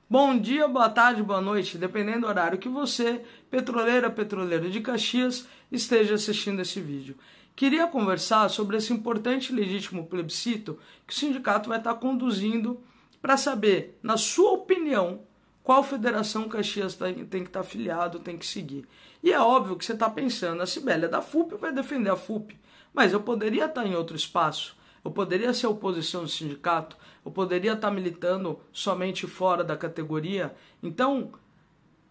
Bom dia, boa tarde, boa noite, dependendo do horário que você, petroleiro de Caxias, esteja assistindo esse vídeo. Queria conversar sobre esse importante e legítimo plebiscito que o sindicato vai estar conduzindo para saber, na sua opinião, qual federação Caxias tem que estar afiliado, tem que seguir. E é óbvio que você está pensando, a Cibele é da FUP, vai defender a FUP, mas eu poderia estar em outro espaço. Eu poderia ser oposição do sindicato, eu poderia estar militando somente fora da categoria. Então,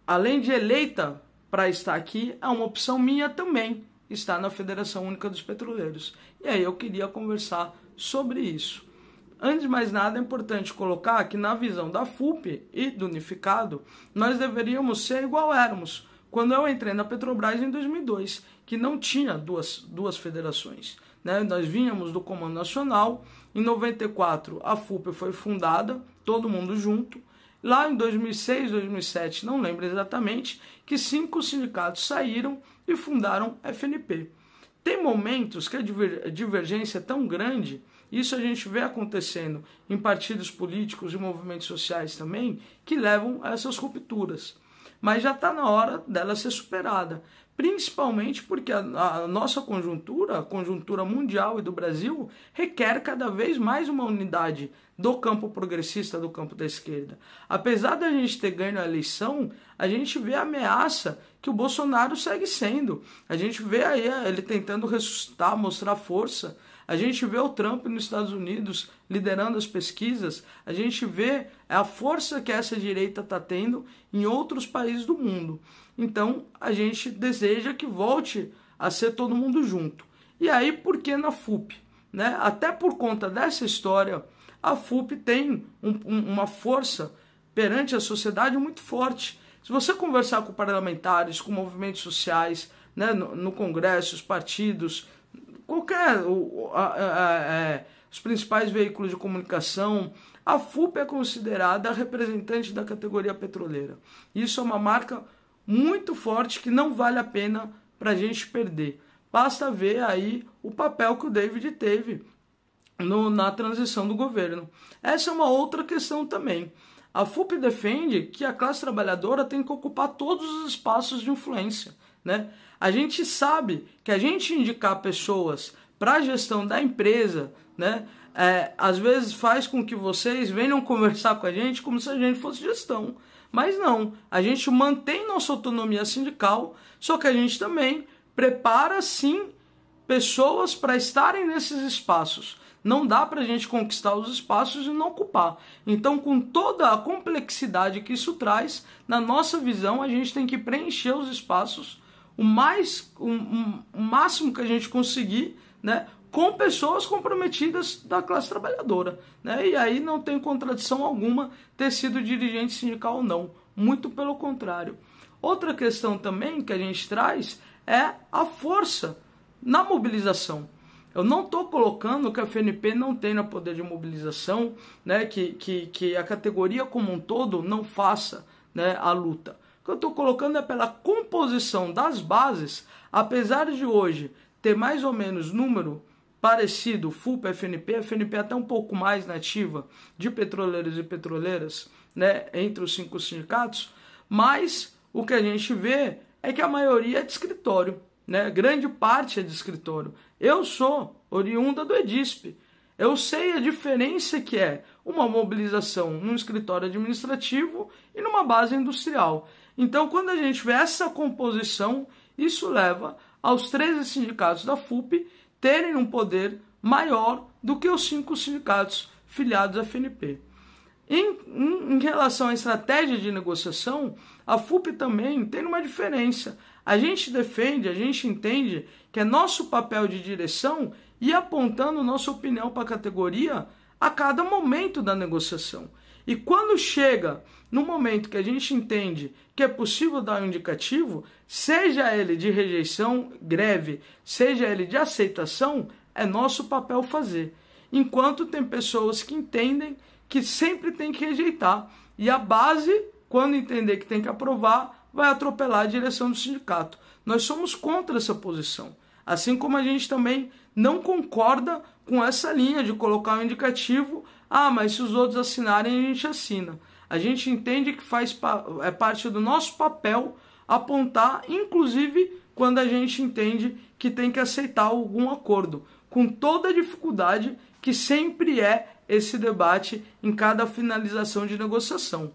além de eleita para estar aqui, é uma opção minha também estar na Federação Única dos Petroleiros. E aí eu queria conversar sobre isso. Antes de mais nada, é importante colocar que na visão da FUP e do Unificado, nós deveríamos ser igual éramos quando eu entrei na Petrobras em 2002, que não tinha duas federações. Nós vínhamos do Comando Nacional, em 94 a FUP foi fundada, todo mundo junto. Lá em 2006, 2007, não lembro exatamente, que 5 sindicatos saíram e fundaram a FNP. Tem momentos que a divergência é tão grande, isso a gente vê acontecendo em partidos políticos e movimentos sociais também, que levam a essas rupturas. Mas já está na hora dela ser superada. Principalmente porque a nossa conjuntura, a conjuntura mundial e do Brasil, requer cada vez mais uma unidade do campo progressista, do campo da esquerda. Apesar da gente ter ganho a eleição, a gente vê a ameaça que o Bolsonaro segue sendo. A gente vê aí ele tentando ressuscitar, mostrar força. A gente vê o Trump nos Estados Unidos liderando as pesquisas. A gente vê a força que essa direita está tendo em outros países do mundo. Então, a gente deseja que volte a ser todo mundo junto. E aí, por que na FUP? Até por conta dessa história, a FUP tem uma força perante a sociedade muito forte. Se você conversar com parlamentares, com movimentos sociais, no Congresso, os partidos, os principais veículos de comunicação, a FUP é considerada a representante da categoria petroleira. Isso é uma marca muito forte que não vale a pena para a gente perder. Basta ver aí o papel que o David teve na transição do governo. Essa é uma outra questão também. A FUP defende que a classe trabalhadora tem que ocupar todos os espaços de influência. A gente sabe que a gente indicar pessoas para a gestão da empresa, às vezes faz com que vocês venham conversar com a gente como se a gente fosse gestão. Mas não, a gente mantém nossa autonomia sindical, só que a gente também prepara, sim, pessoas para estarem nesses espaços. Não dá para a gente conquistar os espaços e não ocupar. Então, com toda a complexidade que isso traz, na nossa visão, a gente tem que preencher os espaços o máximo que a gente conseguir, com pessoas comprometidas da classe trabalhadora. E aí não tem contradição alguma ter sido dirigente sindical ou não. Muito pelo contrário. Outra questão também que a gente traz é a força na mobilização. Eu não estou colocando que a FNP não tenha poder de mobilização, que a categoria como um todo não faça a luta. O que eu estou colocando é pela composição das bases, apesar de hoje ter mais ou menos número parecido, FUP, FNP é até um pouco mais nativa de petroleiros e petroleiras, entre os 5 sindicatos, mas o que a gente vê é que a maioria é de escritório, grande parte é de escritório. Eu sou oriunda do EDISP, eu sei a diferença que é uma mobilização num escritório administrativo e numa base industrial. Então, quando a gente vê essa composição, isso leva aos 13 sindicatos da FUP terem um poder maior do que os 5 sindicatos filiados à FNP. Em relação à estratégia de negociação, a FUP também tem uma diferença. A gente defende, a gente entende que é nosso papel de direção ir apontando nossa opinião para a categoria a cada momento da negociação. E quando chega no momento que a gente entende que é possível dar um indicativo, seja ele de rejeição, greve, seja ele de aceitação, é nosso papel fazer. Enquanto tem pessoas que entendem que sempre tem que rejeitar. E a base, quando entender que tem que aprovar, vai atropelar a direção do sindicato. Nós somos contra essa posição. Assim como a gente também não concorda com essa linha de colocar um indicativo, mas se os outros assinarem, a gente assina. A gente entende que é parte do nosso papel apontar, inclusive quando a gente entende que tem que aceitar algum acordo, com toda a dificuldade que sempre é esse debate em cada finalização de negociação.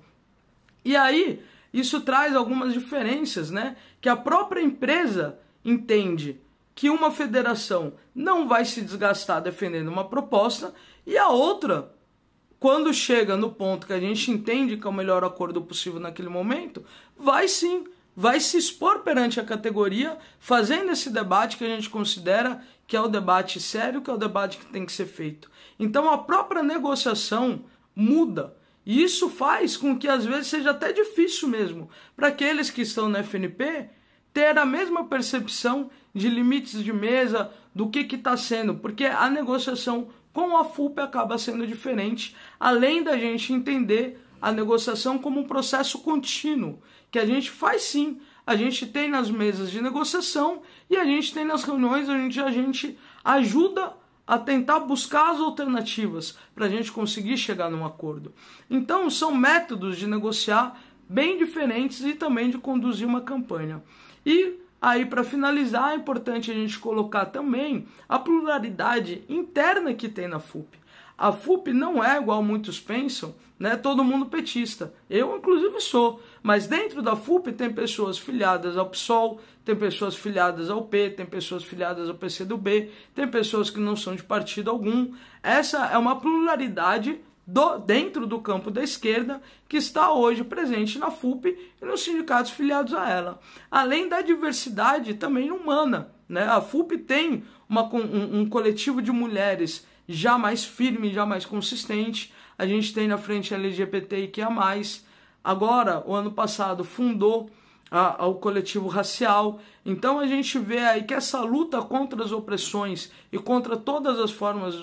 E aí, isso traz algumas diferenças, né? Que a própria empresa entende que uma federação não vai se desgastar defendendo uma proposta, e a outra, quando chega no ponto que a gente entende que é o melhor acordo possível naquele momento, vai se expor perante a categoria, fazendo esse debate que a gente considera que é o debate sério, que é o debate que tem que ser feito. Então a própria negociação muda. E isso faz com que às vezes seja até difícil mesmo para aqueles que estão na FNP ter a mesma percepção de limites de mesa, do que está sendo, porque a negociação com a FUP acaba sendo diferente, além da gente entender a negociação como um processo contínuo, que a gente faz sim, a gente tem nas mesas de negociação e a gente tem nas reuniões, a gente ajuda a tentar buscar as alternativas para a gente conseguir chegar num acordo. Então são métodos de negociar bem diferentes e também de conduzir uma campanha. E aí, para finalizar, é importante a gente colocar também a pluralidade interna que tem na FUP. A FUP não é, igual muitos pensam, né, todo mundo petista. Eu, inclusive, sou. Mas dentro da FUP tem pessoas filiadas ao PSOL, tem pessoas filiadas ao P, tem pessoas filiadas ao PCdoB, tem pessoas que não são de partido algum. Essa é uma pluralidade dentro do campo da esquerda que está hoje presente na FUP e nos sindicatos filiados a ela. Além da diversidade também humana, né? A FUP tem um coletivo de mulheres já mais firme, já mais consistente. A gente tem na frente LGBTIQIA+. Agora, o ano passado, fundou o coletivo racial. Então a gente vê aí que essa luta contra as opressões e contra todas as formas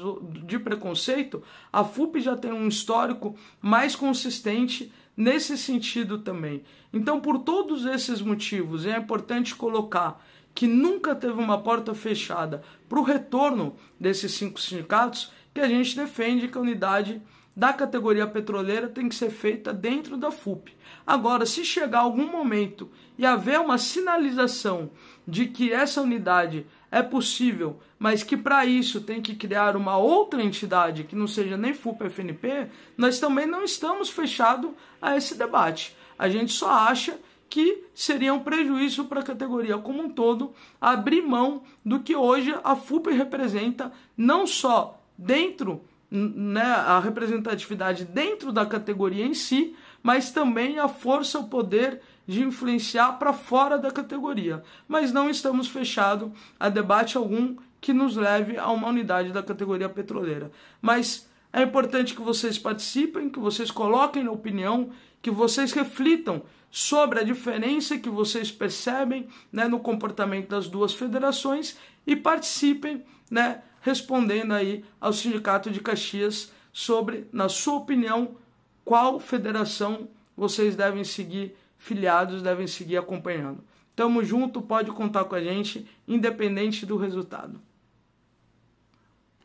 de preconceito, a FUP já tem um histórico mais consistente nesse sentido também. Então, por todos esses motivos, é importante colocar que nunca teve uma porta fechada para o retorno desses 5 sindicatos, que a gente defende que a unidade da categoria petroleira tem que ser feita dentro da FUP. Agora, se chegar algum momento e haver uma sinalização de que essa unidade é possível, mas que para isso tem que criar uma outra entidade que não seja nem FUP-FNP, nós também não estamos fechados a esse debate. A gente só acha que seria um prejuízo para a categoria como um todo abrir mão do que hoje a FUP representa, não só dentro, né, a representatividade dentro da categoria em si, mas também a força, o poder de influenciar para fora da categoria. Mas não estamos fechados a debate algum que nos leve a uma unidade da categoria petroleira. Mas é importante que vocês participem, que vocês coloquem na opinião, que vocês reflitam sobre a diferença que vocês percebem, né, no comportamento das duas federações e participem, né, respondendo aí ao Sindicato de Caxias sobre, na sua opinião, qual federação vocês devem seguir filiados, devem seguir acompanhando. Tamo junto, pode contar com a gente, independente do resultado.